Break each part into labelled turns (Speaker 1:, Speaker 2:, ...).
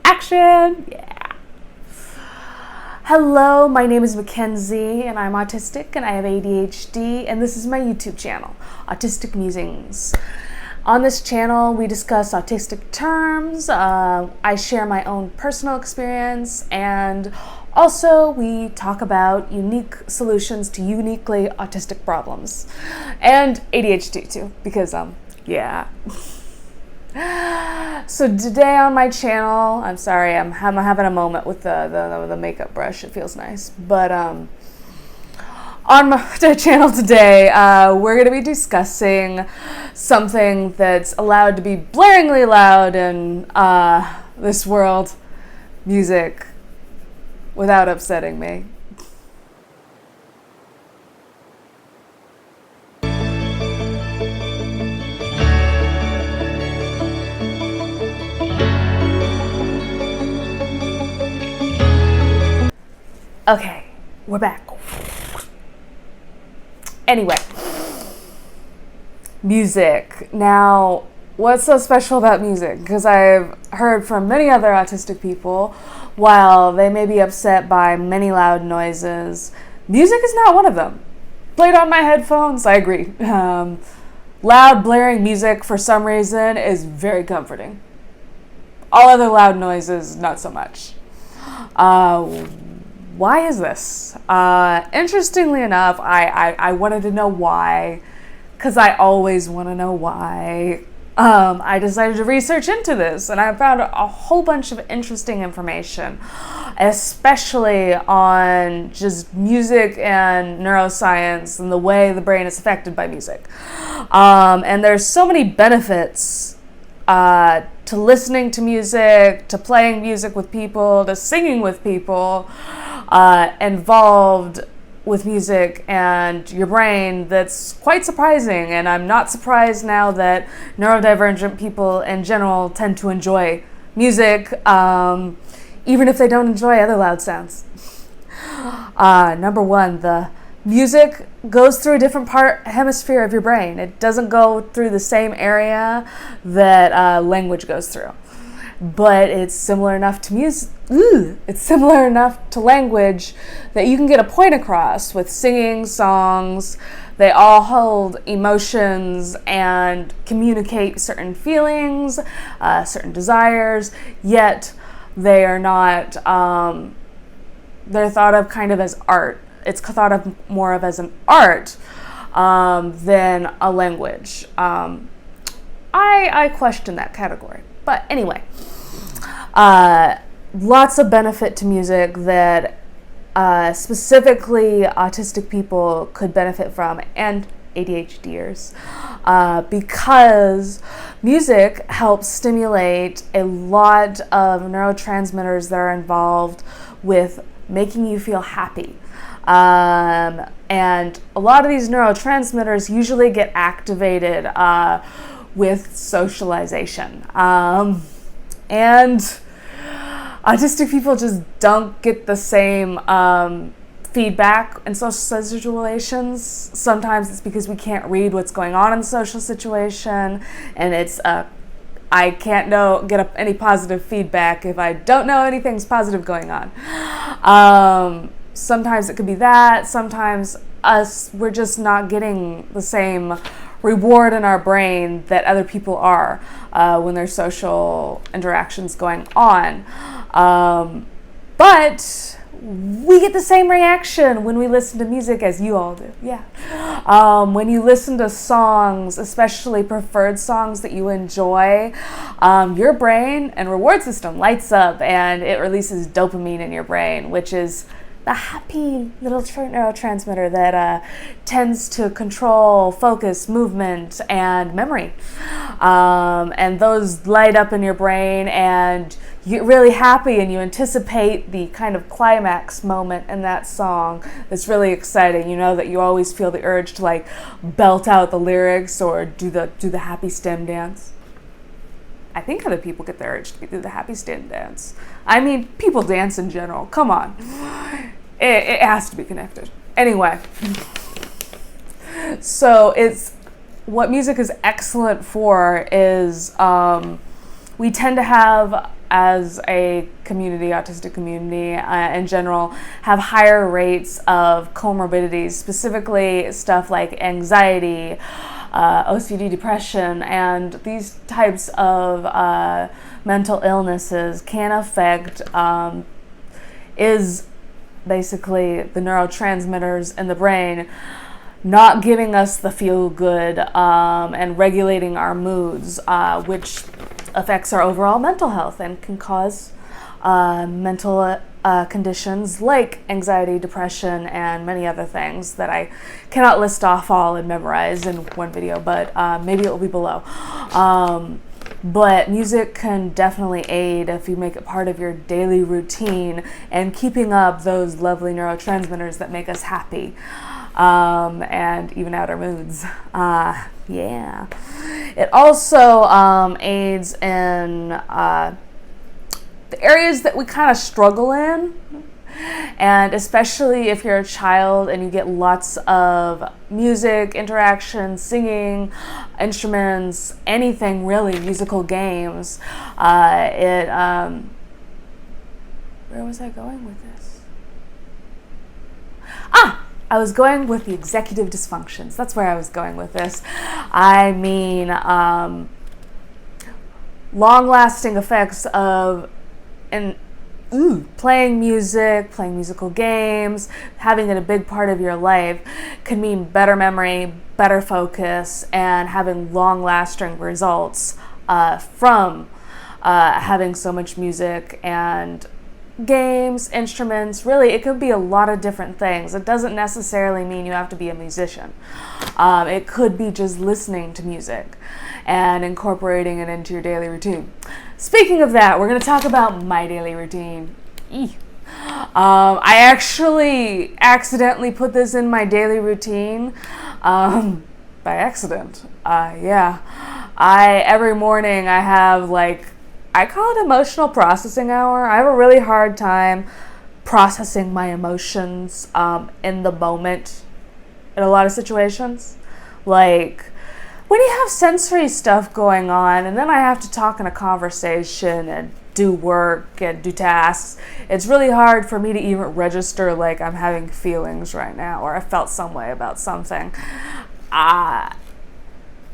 Speaker 1: Action! Yeah. Hello, my name is Mackenzie and I'm autistic and I have ADHD, and this is my YouTube channel, Autistic Musings. On this channel, we discuss autistic terms, I share my own personal experience, and also we talk about unique solutions to uniquely autistic problems. And ADHD too, because, yeah. So today on my channel, I'm sorry, I'm having a moment with the makeup brush. It feels nice. But on my channel today, we're going to be discussing something that's allowed to be blaringly loud in this world, music, without upsetting me. Okay, we're back. Anyway, music. Now, what's so special about music? Because I've heard from many other autistic people, while they may be upset by many loud noises, music is not one of them. Played on my headphones, I agree. Loud, blaring music, for some reason, is very comforting. All other loud noises, not so much. Why is this? Interestingly enough, I wanted to know why, because I always want to know why. I decided to research into this, and I found a whole bunch of interesting information, especially on just music and neuroscience and the way the brain is affected by music. And there's so many benefits to listening to music, to playing music with people, to singing with people, involved with music and your brain, that's quite surprising. And I'm not surprised now that neurodivergent people in general tend to enjoy music, even if they don't enjoy other loud sounds. Number one, the music goes through a different hemisphere of your brain. It doesn't go through the same area that language goes through. But it's similar enough to music. It's similar enough to language that you can get a point across with singing songs. They all hold emotions and communicate certain feelings, certain desires, yet they are not, they're thought of kind of as art. It's thought of more of as an art than a language. I question that category. But anyway, lots of benefit to music that specifically autistic people could benefit from, and ADHDers, because music helps stimulate a lot of neurotransmitters that are involved with making you feel happy. And a lot of these neurotransmitters usually get activated with socialization. And autistic people just don't get the same feedback in social situations. Sometimes it's because we can't read what's going on in the social situation, and it's I can't get any positive feedback if I don't know anything's positive going on. Sometimes it could be that. Sometimes we're just not getting the same reward in our brain that other people are when there's social interactions going on. But we get the same reaction when we listen to music as you all do. Yeah. When you listen to songs, especially preferred songs that you enjoy, your brain and reward system lights up and it releases dopamine in your brain, which is the happy little neurotransmitter that tends to control focus, movement, and memory. And those light up in your brain and you get really happy and you anticipate the kind of climax moment in that song that's really exciting. You know that you always feel the urge to like belt out the lyrics or do the happy stem dance. I think other people get the urge to do the happy stem dance. I mean, people dance in general. Come on. It has to be connected. Anyway, so what music is excellent for is we tend to have as a community, autistic community in general, have higher rates of comorbidities, specifically stuff like anxiety, OCD, depression, and these types of mental illnesses can affect is basically the neurotransmitters in the brain not giving us the feel good and regulating our moods, which affects our overall mental health and can cause mental conditions like anxiety, depression, and many other things that I cannot list off all and memorize in one video, but maybe it will be below. But music can definitely aid if you make it part of your daily routine and keeping up those lovely neurotransmitters that make us happy and even out our moods. Yeah. It also aids in the areas that we kind of struggle in. And especially if you're a child and you get lots of music, interaction, singing, instruments, anything really, musical games, where was I going with this? I was going with the executive dysfunctions. That's where I was going with this. I mean, long-lasting effects of playing music, playing musical games, having it a big part of your life can mean better memory, better focus, and having long-lasting results from having so much music and games, instruments. Really, it could be a lot of different things. It doesn't necessarily mean you have to be a musician. It could be just listening to music and incorporating it into your daily routine. Speaking of that, we're going to talk about my daily routine. I actually accidentally put this in my daily routine by accident. Every morning I have I call it emotional processing hour. I have a really hard time processing my emotions in the moment in a lot of situations. Like when you have sensory stuff going on and then I have to talk in a conversation and do work and do tasks, it's really hard for me to even register like I'm having feelings right now or I felt some way about something.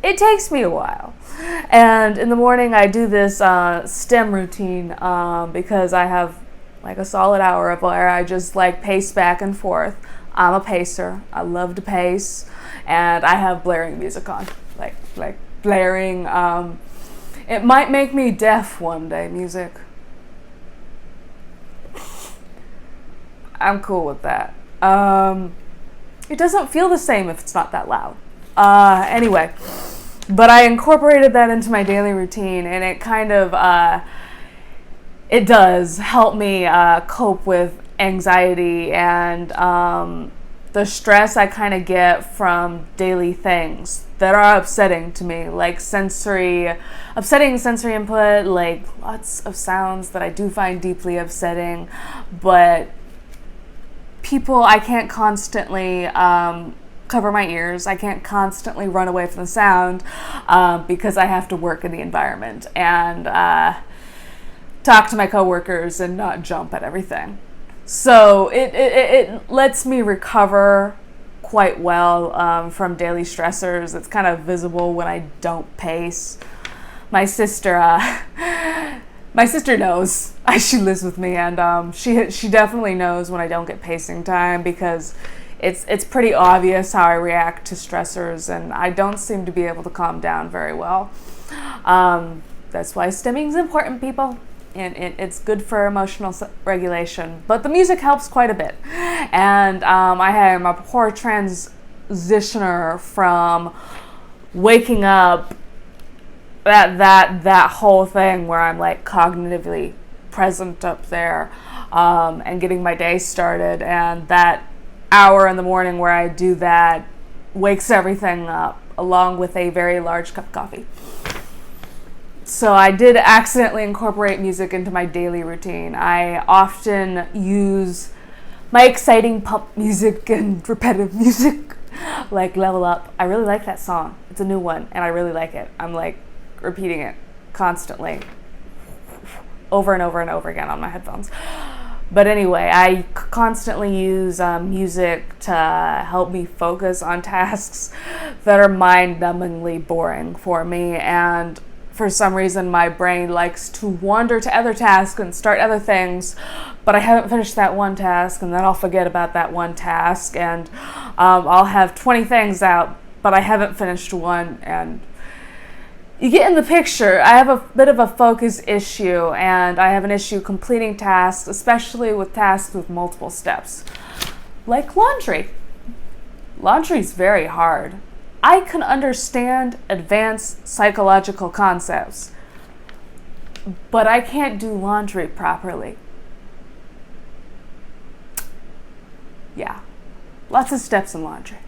Speaker 1: It takes me a while. And in the morning I do this STEM routine because I have like a solid hour of where I just pace back and forth. I'm a pacer. I love to pace. And I have blaring music on. Like blaring. It might make me deaf one day, music. I'm cool with that. It doesn't feel the same if it's not that loud. Anyway, but I incorporated that into my daily routine, and it kind of, it does help me cope with anxiety and the stress I kind of get from daily things that are upsetting to me, like upsetting sensory input, like lots of sounds that I do find deeply upsetting, but I can't constantly cover my ears. I can't constantly run away from the sound because I have to work in the environment and talk to my coworkers and not jump at everything. So it lets me recover quite well from daily stressors. It's kind of visible when I don't pace. My sister knows. She lives with me, and she definitely knows when I don't get pacing time because it's pretty obvious how I react to stressors, and I don't seem to be able to calm down very well. That's why stimming is important, people. And it's good for emotional regulation. But the music helps quite a bit. And I am a poor transitioner from waking up, that whole thing where I'm cognitively present up there and getting my day started. And that hour in the morning where I do that wakes everything up, along with a very large cup of coffee. So I did accidentally incorporate music into my daily routine. I often use my exciting pump music and repetitive music, like Level Up. I really like that song. It's a new one, and I really like it. I'm repeating it constantly. over and over and over again on my headphones. But anyway, I constantly use music to help me focus on tasks that are mind-numbingly boring for me, and for some reason my brain likes to wander to other tasks and start other things, but I haven't finished that one task, and then I'll forget about that one task, and I'll have 20 things out, but I haven't finished one, and you get in the picture. I have a bit of a focus issue, and I have an issue completing tasks, especially with tasks with multiple steps. Like laundry. Laundry's very hard. I can understand advanced psychological concepts, but I can't do laundry properly. Yeah, lots of steps in laundry.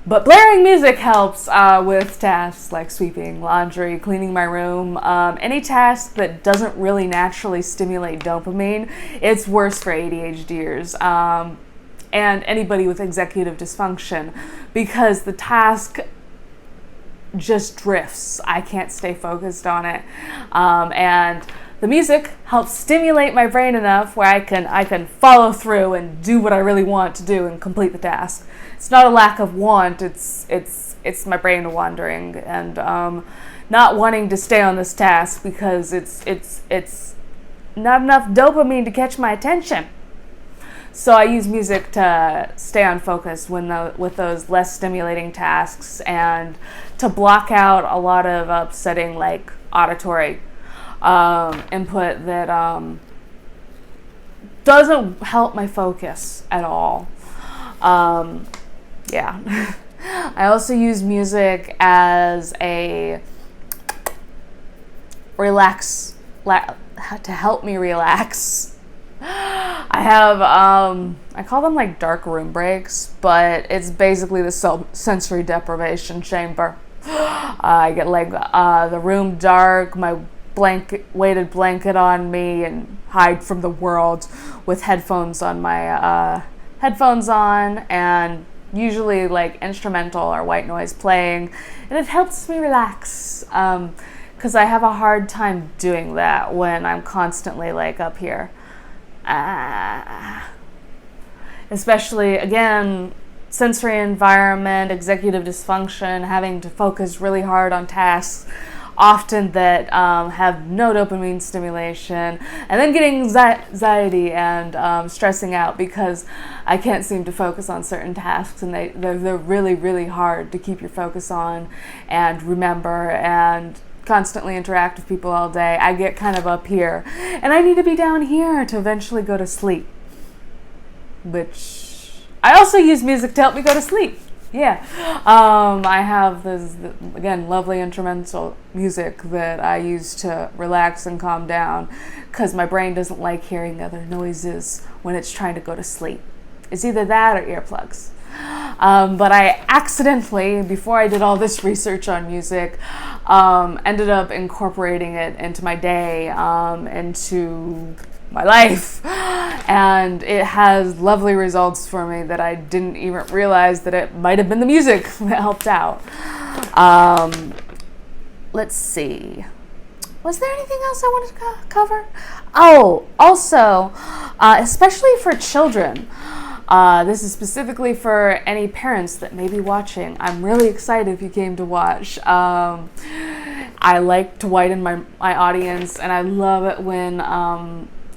Speaker 1: But blaring music helps with tasks like sweeping, laundry, cleaning my room, any task that doesn't really naturally stimulate dopamine. It's worse for ADHDers and anybody with executive dysfunction, because the task just drifts. I can't stay focused on it. And the music helps stimulate my brain enough where I can follow through and do what I really want to do and complete the task. It's not a lack of want, it's my brain wandering and not wanting to stay on this task because it's not enough dopamine to catch my attention. So I use music to stay on focus with those less stimulating tasks, and to block out a lot of upsetting, like, auditory input that doesn't help my focus at all. Yeah. I also use music as a to help me relax. I have, I call them like dark room breaks, but it's basically the sensory deprivation chamber. I get like the room dark, my weighted blanket on me, and hide from the world with headphones on, and usually like instrumental or white noise playing, and it helps me relax, because I have a hard time doing that when I'm constantly like up here. Especially, again, sensory environment, executive dysfunction, having to focus really hard on tasks often that have no dopamine stimulation, and then getting anxiety and stressing out because I can't seem to focus on certain tasks, and they're really, really hard to keep your focus on and remember, and constantly interact with people all day. I get kind of up here, and I need to be down here to eventually go to sleep, which I also use music to help me go to sleep. Yeah. I have this, again, lovely instrumental music that I use to relax and calm down, because my brain doesn't like hearing other noises when it's trying to go to sleep. It's either that or earplugs. But I accidentally, before I did all this research on music, ended up incorporating it into my day, into my life, and it has lovely results for me that I didn't even realize that it might have been the music that helped out. Let's see. Was there anything else I wanted to cover? Oh, also, especially for children, this is specifically for any parents that may be watching. I'm really excited if you came to watch. I like to widen my audience, and I love it when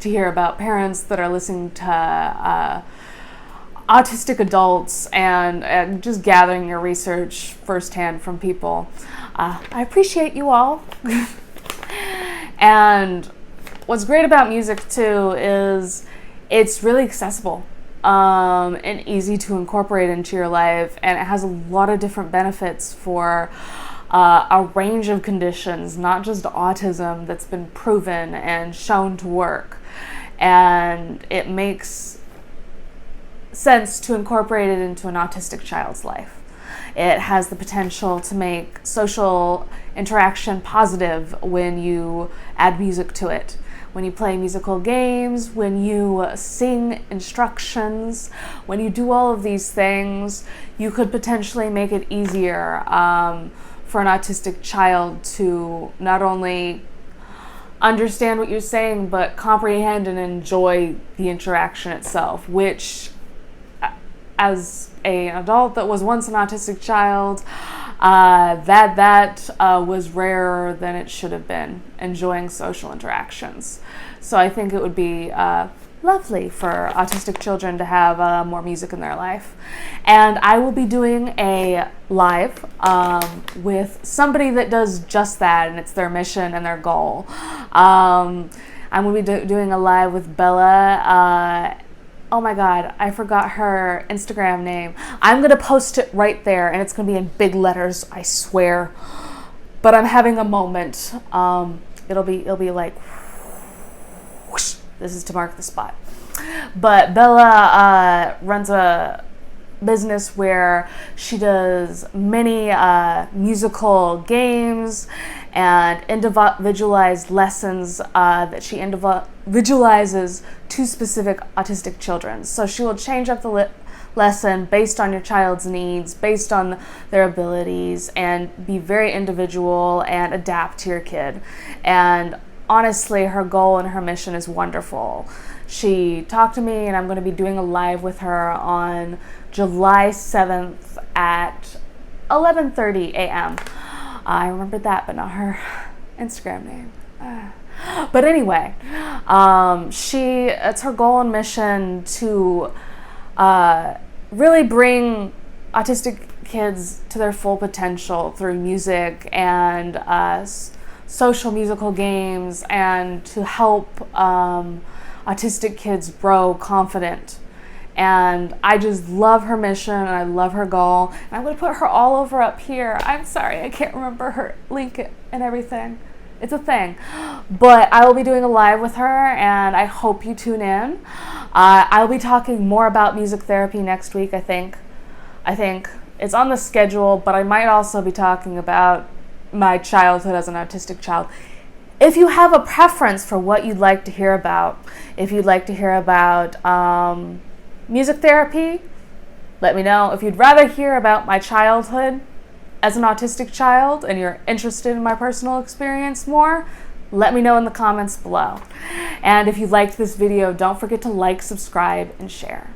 Speaker 1: to hear about parents that are listening to autistic adults, and just gathering your research firsthand from people. I appreciate you all. And what's great about music too is it's really accessible and easy to incorporate into your life, and it has a lot of different benefits for a range of conditions, not just autism, that's been proven and shown to work. And it makes sense to incorporate it into an autistic child's life. It has the potential to make social interaction positive when you add music to it. When you play musical games, when you sing instructions, when you do all of these things, you could potentially make it easier for an autistic child to not only understand what you're saying, but comprehend and enjoy the interaction itself, which, as an adult that was once an autistic child, that was rarer than it should have been, enjoying social interactions. So I think it would be lovely for autistic children to have more music in their life. And I will be doing a live with somebody that does just that, and it's their mission and their goal. I'm going to be doing a live with Bella. Oh my God, I forgot her Instagram name. I'm going to post it right there, and it's going to be in big letters, I swear. But I'm having a moment. It'll be like, whoosh. This is to mark the spot. But Bella runs a business where she does many musical games and individualized lessons that she individualizes to specific autistic children. So she will change up the lesson based on your child's needs, based on their abilities, and be very individual and adapt to your kid. And honestly, her goal and her mission is wonderful. She talked to me, and I'm going to be doing a live with her on July 7th at 11:30 a.m. I remembered that, but not her Instagram name. But anyway, it's her goal and mission to really bring autistic kids to their full potential through music and social musical games, and to help autistic kids grow confident. And I just love her mission, and I love her goal. And I'm going to put her all over up here. I'm sorry, I can't remember her link and everything. It's a thing. But I will be doing a live with her, and I hope you tune in. I'll be talking more about music therapy next week, I think. It's on the schedule, but I might also be talking about my childhood as an autistic child. If you have a preference for what you'd like to hear about, if you'd like to hear about music therapy, let me know. If you'd rather hear about my childhood as an autistic child and you're interested in my personal experience more, let me know in the comments below. And if you liked this video, don't forget to like, subscribe, and share.